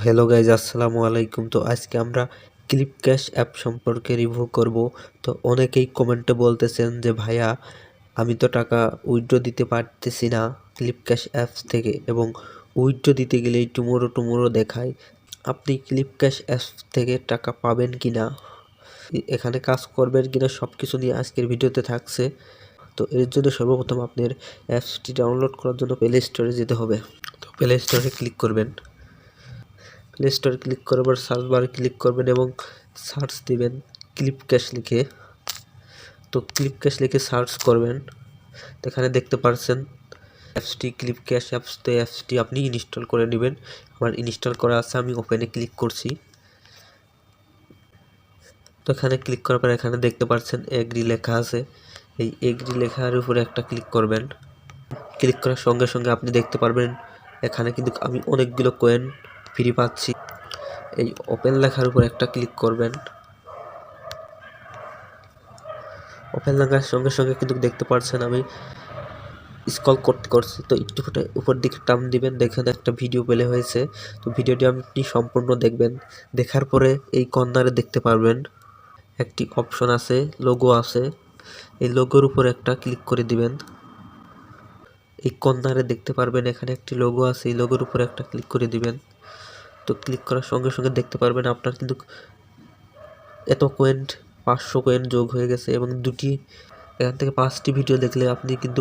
Hello guys, আসসালামু আলাইকুম। তো আজকে আমরা ক্লিপ ক্যাশ অ্যাপ সম্পর্কে রিভিউ করব। তো অনেকেই কমেন্টে বলতেছেন যে ভাইয়া, আমি তো টাকা উইথড্র দিতে পারতেছি না ক্লিপ ক্যাশ অ্যাপস থেকে, এবং উইথড্র দিতে গেলেই টুমোরো দেখায়। আপনি ক্লিপ ক্যাশ অ্যাপস থেকে টাকা পাবেন কি না, এখানে কাজ করবেন কিনা, সব কিছু নিয়ে আজকের ভিডিওতে থাকছে। তো এর জন্য সর্বপ্রথম আপনার অ্যাপসটি ডাউনলোড করার জন্য প্লে স্টোরে যেতে হবে। তো প্লে স্টোরে ক্লিক করবেন। প্লে স্টোরে ক্লিক করার পর সার্চ বারে ক্লিক করবেন এবং সার্চ দিবেন ক্লিপ ক্যাশ লিখে। তো ক্লিপ ক্যাশ লিখে সার্চ করবেন। তো এখানে দেখতে পাচ্ছেন অ্যাপসটি ক্লিপ ক্যাশ অ্যাপস। তো অ্যাপসটি আপনি ইনস্টল করে নেবেন। আমার ইনস্টল করা আছে, আমি ওপেনে ক্লিক করছি। তো এখানে ক্লিক করার পর এখানে দেখতে পাচ্ছেন এগ্রি লেখা আছে। এই এগ্রি লেখার উপরে একটা ক্লিক করবেন। ক্লিক করার সঙ্গে সঙ্গে আপনি দেখতে পারবেন এখানে কিন্তু আমি অনেকগুলো কয়েন ফ্রি পাচ্ছি। এই ওপেন লেখার উপর একটা ক্লিক করবেন। ওপেন লেখার সঙ্গে সঙ্গে কিন্তু দেখতে পাচ্ছেন আমি স্ক্রল করছি। তো একটু উপর দিকে টান দিবেন, দেখেন একটা ভিডিও প্লে হয়েছে। তো ভিডিওটি আপনি সম্পূর্ণ দেখবেন। দেখার পরে এই কর্নারে দেখতে পারবেন একটি অপশন আছে, লোগো আছে। এই লোগোর উপর একটা ক্লিক করে দিবেন। এই কর্নারে দেখতে পারবেন এখানে একটি লোগো আছে, এই লোগোর উপর একটা ক্লিক করে দিবেন। তো ক্লিক করার সঙ্গে সঙ্গে দেখতে পারবেন আপনার কিন্তু এত কয়েন 500 কয়েন যোগ হয়ে গেছে, এবং এখান থেকে 5টি ভিডিও দেখলে আপনি কিন্তু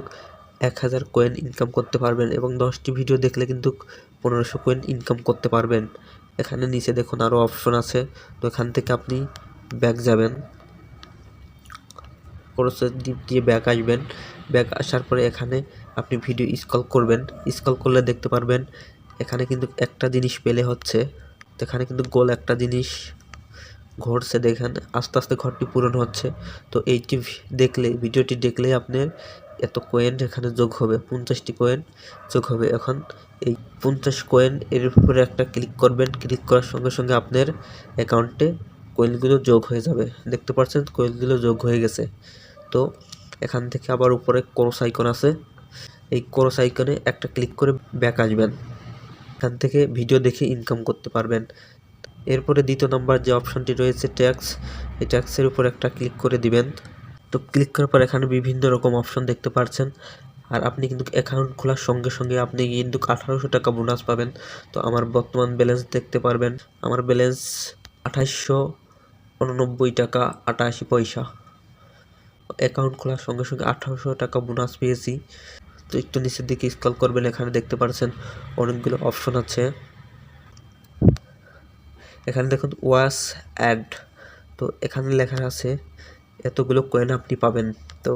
1000 কয়েন ইনকাম করতে পারবেন, এবং 10টি ভিডিও দেখলে কিন্তু 1500 কয়েন ইনকাম করতে পারবেন। এখানে নিচে দেখুন আরও অপশন আছে। তো এখান থেকে আপনি ব্যাক যাবেন, প্রসেস দিয়ে ব্যাক আসবেন। ব্যাক আসার পরে এখানে আপনি ভিডিও স্ক্রল করবেন। স্ক্রল করলে দেখতে পারবেন এখানে কিন্তু একটা জিনিস পেলে হচ্ছে। তো এখানে কিন্তু গোল একটা জিনিস ঘটছে, দেখেন আস্তে আস্তে ঘরটি পূরণ হচ্ছে। তো এইটি ভিডিওটি দেখলে আপনার এত কয়েন এখানে যোগ হবে, 50টি কয়েন যোগ হবে। এখন এই 50 কয়েন এর উপরে একটা ক্লিক করবেন। ক্লিক করার সঙ্গে সঙ্গে আপনার অ্যাকাউন্টে কয়েনগুলো যোগ হয়ে যাবে। দেখতে পাচ্ছেন কয়েনগুলো যোগ হয়ে গেছে। তো এখান থেকে আবার উপরে ক্রস আইকন আছে, এই ক্রস আইকনে একটা ক্লিক করে ব্যাক আসবেন। এখান থেকে ভিডিও দেখে ইনকাম করতে পারবেন। এরপরে দ্বিতীয় নম্বর যে অপশনটি রয়েছে ট্যাক্স, এই ট্যাক্সের উপর একটা ক্লিক করে দিবেন। তো ক্লিক করার পর এখানে বিভিন্ন রকম অপশন দেখতে পাচ্ছেন। আর আপনি কিন্তু অ্যাকাউন্ট খোলার সঙ্গে সঙ্গে আপনি কিন্তু 1800 টাকা বোনাস পাবেন। তো আমার বর্তমান ব্যালেন্স দেখতে পারবেন, আমার ব্যালেন্স 2889 টাকা 88 পয়সা। অ্যাকাউন্ট খোলার সঙ্গে সঙ্গে 1800 টাকা বোনাস পেয়েছি। তো একটু নিচের দিকে স্ক্রল করবেন, এখানে দেখতে পাচ্ছেন অনেকগুলো অপশন আছে। এখানে দেখুন ওয়াচ অ্যাড। তো এখানে লেখা আছে এতগুলো কয়েন আপনি পাবেন। তো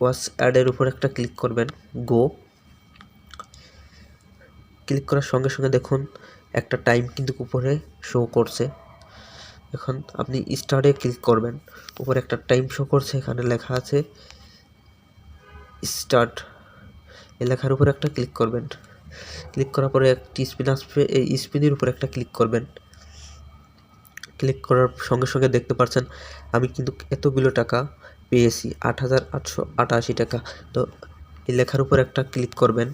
ওয়াচ অ্যাডের উপর একটা ক্লিক করবেন, গো। ক্লিক করার সঙ্গে সঙ্গে দেখুন একটা টাইম কিন্তু উপরে শো করছে। এখন আপনি স্টার্টে ক্লিক করবেন, উপরে একটা টাইম শো করছে, এখানে লেখা আছে স্টার্ট। এই লেখার উপর একটা ক্লিক করবেন। ক্লিক করার পরে একটি স্পিন আসবে, এই স্পিনের উপর একটা ক্লিক করবেন। ক্লিক করার সঙ্গে সঙ্গে দেখতে পাচ্ছেন আমি কিন্তু এতগুলো টাকা পেয়েছি, 8888 টাকা। তো এই লেখার উপর একটা ক্লিক করবেন।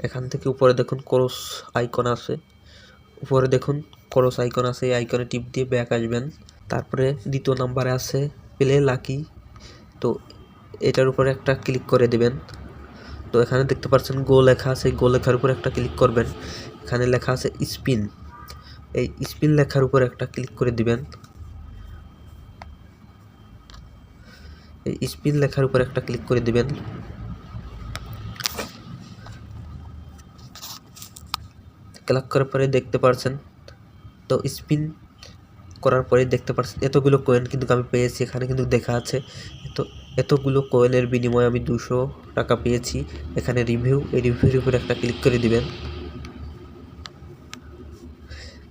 এখান থেকে উপরে দেখুন ক্রস আইকন আছে, উপরে দেখুন ক্রস আইকন আছে, এই আইকনে টিপ দিয়ে ব্যাক আসবেন। তারপরে দ্বিতীয় নাম্বারে আছে প্লে লাকি। তো এটার উপরে একটা ক্লিক করে দিবেন। তো এখানে দেখতে পাচ্ছেন গো লেখা আছে, গো লেখার উপর একটা ক্লিক করবেন। এখানে লেখা আছে স্পিন, এই স্পিন লেখার উপর একটা ক্লিক করে দিবেন। এই স্পিন লেখার উপর একটা ক্লিক করে দিবেন। ক্লিক করার পরে দেখতে পাচ্ছেন, তো স্পিন করার পরে দেখতে পাচ্ছেন এতগুলো কয়েন কিন্তু আমি পেয়েছি। এখানে কিন্তু দেখা আছে এতগুলো কয়েনের বিনিময়ে আমি 200 টাকা পেয়েছি। এখানে রিভিউ, এই রিভিউর উপর একটা ক্লিক করে দিবেন।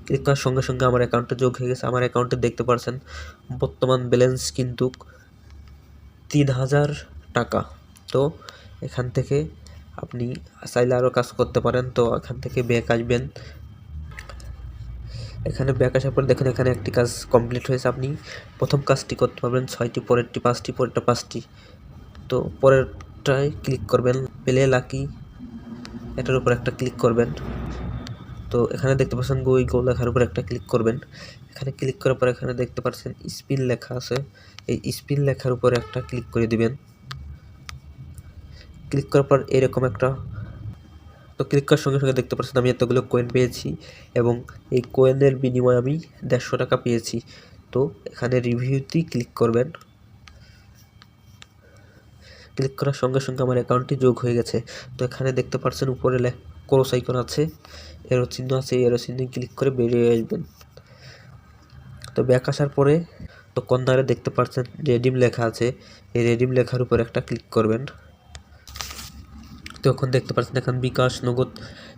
ক্লিক করার সঙ্গে সঙ্গে আমার অ্যাকাউন্টে যোগ হয়ে গেছে। আমার অ্যাকাউন্টে দেখতে পাচ্ছেন বর্তমান ব্যালেন্স কিন্তু 3000 টাকা। তো এখান থেকে আপনি চাইলে আরও কাজ করতে পারেন। তো এখান থেকে ব্যাক আসবেন। এখানে ব্যাক আসার পর দেখেন এখানে একটি কাজ কমপ্লিট হয়েছে। আপনি প্রথম কাজটি করতে পারবেন 6টি, পরেরটি 5টি, পরেরটা 5টি। তো পরেরটায় ক্লিক করবেন প্লে লাকি, এটার উপর একটা ক্লিক করবেন। তো তো এখানে দেখতে পাচ্ছেন গো লেখার উপর একটা ক্লিক করবেন। এখানে ক্লিক করার পর এখানে দেখতে পাচ্ছেন স্পিন লেখা আছে, এই স্পিন লেখার উপর একটা ক্লিক করে দিবেন। ক্লিক করার পর এরকম একটা, তো ক্লিক করার সঙ্গে সঙ্গে দেখতে পাচ্ছেন আমি এতগুলো কয়েন পেয়েছি এবং এই কয়েনের বিনিময়ে আমি 150 টাকা পেয়েছি। তো এখানে রিভিউতে ক্লিক করবেন। ক্লিক করার সঙ্গে সঙ্গে আমার অ্যাকাউন্টটি যোগ হয়ে গেছে। তো এখানে দেখতে পাচ্ছেন উপরে ক্রস আইকন আছে, এরো চিহ্ন আছে, এরো চিহ্নে ক্লিক করে বেরিয়ে আসবেন। তো ব্যাক আসার পরে তো কর্নারে দেখতে পাচ্ছেন রেডিম লেখা আছে, এই রেডিম লেখার উপর একটা ক্লিক করবেন। তো এখন দেখতে পাচ্ছেন এখন বিকাশ নগদ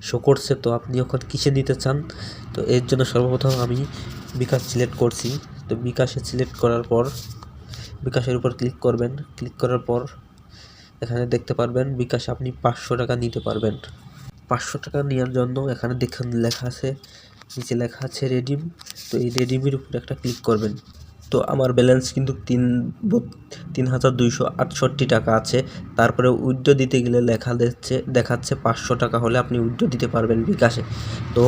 শো করছে। তো আপনি এখন কিসে নিতে চান, তো এর জন্য সর্বপ্রথম আমি বিকাশ সিলেক্ট করছি। তো বিকাশে সিলেক্ট করার পর বিকাশের উপর ক্লিক করবেন। ক্লিক করার পর এখানে দেখতে পারবেন বিকাশে আপনি 500 টাকা নিতে পারবেন। 500 টাকা নেওয়ার জন্য এখানে দেখেন লেখা আছে, নিচে লেখা আছে রেডিম। তো এই রেডিমের উপর একটা ক্লিক করবেন। তো আমার ব্যালেন্স কিন্তু 3268 টাকা আছে। তারপরে উইথড্র দিতে গেলে দেখাচ্ছে 500 টাকা হলে আপনি উইথড্র দিতে পারবেন বিকাশে। তো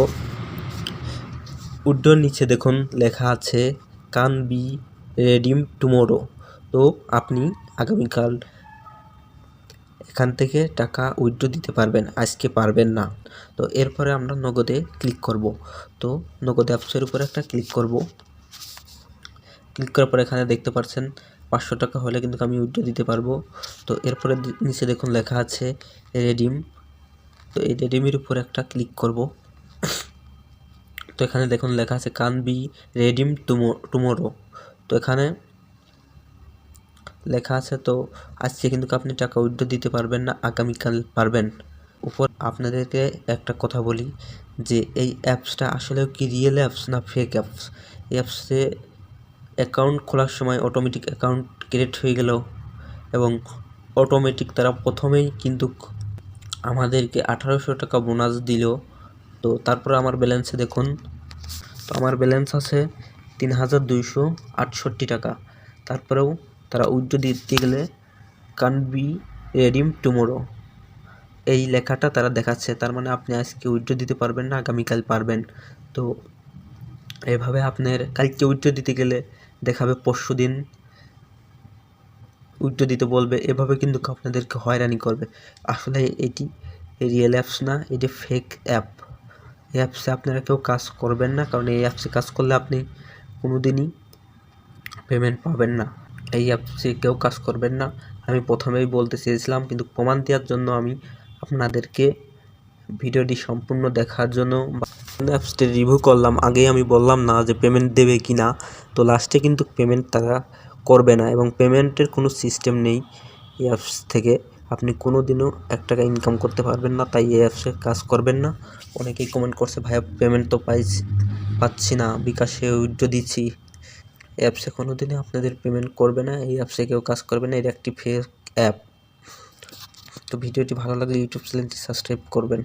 উইথড্রর নিচে দেখুন লেখা আছে ক্যান বি রেডিম টুমোরো। তো আপনি আগামীকাল এখান থেকে টাকা উইথড্র দিতে পারবেন, আজকে পারবেন না। তো এরপরে আমরা নগদে ক্লিক করব। তো নগদে অ্যাপসের উপরে একটা ক্লিক করব। ক্লিক করার পর এখানে দেখতে পাচ্ছেন 500 টাকা হলে কিন্তু আমি উইথড্র দিতে পারবো। তো এরপরে নিচে দেখুন লেখা আছে রেডিম। তো এই রেডিমের উপর একটা ক্লিক করব। তো এখানে দেখুন লেখা আছে ক্যান বি রেডিম টুমোরো। তো এখানে লেখা আছে তো আজকে কিন্তু আপনি টাকা উইথড্র দিতে পারবেন না, আগামীকাল পারবেন। উপর আপনাদেরকে একটা কথা বলি যে এই অ্যাপসটা আসলে কি রিয়েল অ্যাপস না ফেক অ্যাপস। এই অ্যাপসে অ্যাকাউন্ট খোলার সময় অটোমেটিক অ্যাকাউন্ট ক্রিয়েট হয়ে গেল এবং অটোমেটিক তারা প্রথমেই কিন্তু আমাদেরকে 1800 টাকা বোনাস দিল। তো তারপরে আমার ব্যালেন্সে দেখুন, তো আমার ব্যালেন্স আছে 3268 টাকা। তারপরেও তারা উইথড্র দিতে গেলে ক্যান বি রেডিম টুমোরো এই লেখাটা তারা দেখাচ্ছে, তার মানে আপনি আজকে উইথড্র দিতে পারবেন না, আগামীকাল পারবেন। তো এভাবে আপনার কালকে উইথড্র দিতে গেলে দেখাবে পরশু দিন উইথড্র দিতে বলবে, এভাবে কিন্তু আপনাদেরকে হয়রানি করবে। আসলে এটি রিয়েল অ্যাপস না, এটি ফেক অ্যাপ। এই অ্যাপসে আপনারা কেউ কাজ করবেন না, কারণ এই অ্যাপসে কাজ করলে আপনি কোনো দিনই পেমেন্ট পাবেন না। এই অ্যাপসে কেউ কাজ করবেন না, আমি প্রথমেই বলতে চেয়েছিলাম, কিন্তু প্রমাণ দেওয়ার জন্য আমি আপনাদেরকে ভিডিওটি সম্পূর্ণ দেখার জন্য অ্যাপসটি রিভিউ করলাম। আগেই আমি বললাম না যে পেমেন্ট দেবে কি না, তো লাস্টে কিন্তু পেমেন্ট তারা করবে না এবং পেমেন্টের কোনো সিস্টেম নেই। এই অ্যাপস থেকে আপনি কোনো দিনও 1 টাকা ইনকাম করতে পারবেন না, তাই এই অ্যাপসে কাজ করবেন না। অনেকেই কমেন্ট করছে ভাইয়া পেমেন্ট তো পাচ্ছি না, বিকাশে উইথড্র দিচ্ছি। এই অ্যাপসে কোনো দিনই আপনাদের পেমেন্ট করবে না, এই অ্যাপসে কেউ কাজ করবে না, এর একটি ফেক অ্যাপ। তো ভিডিওটি ভালো লাগলে ইউটিউব চ্যানেলটি সাবস্ক্রাইব করবেন।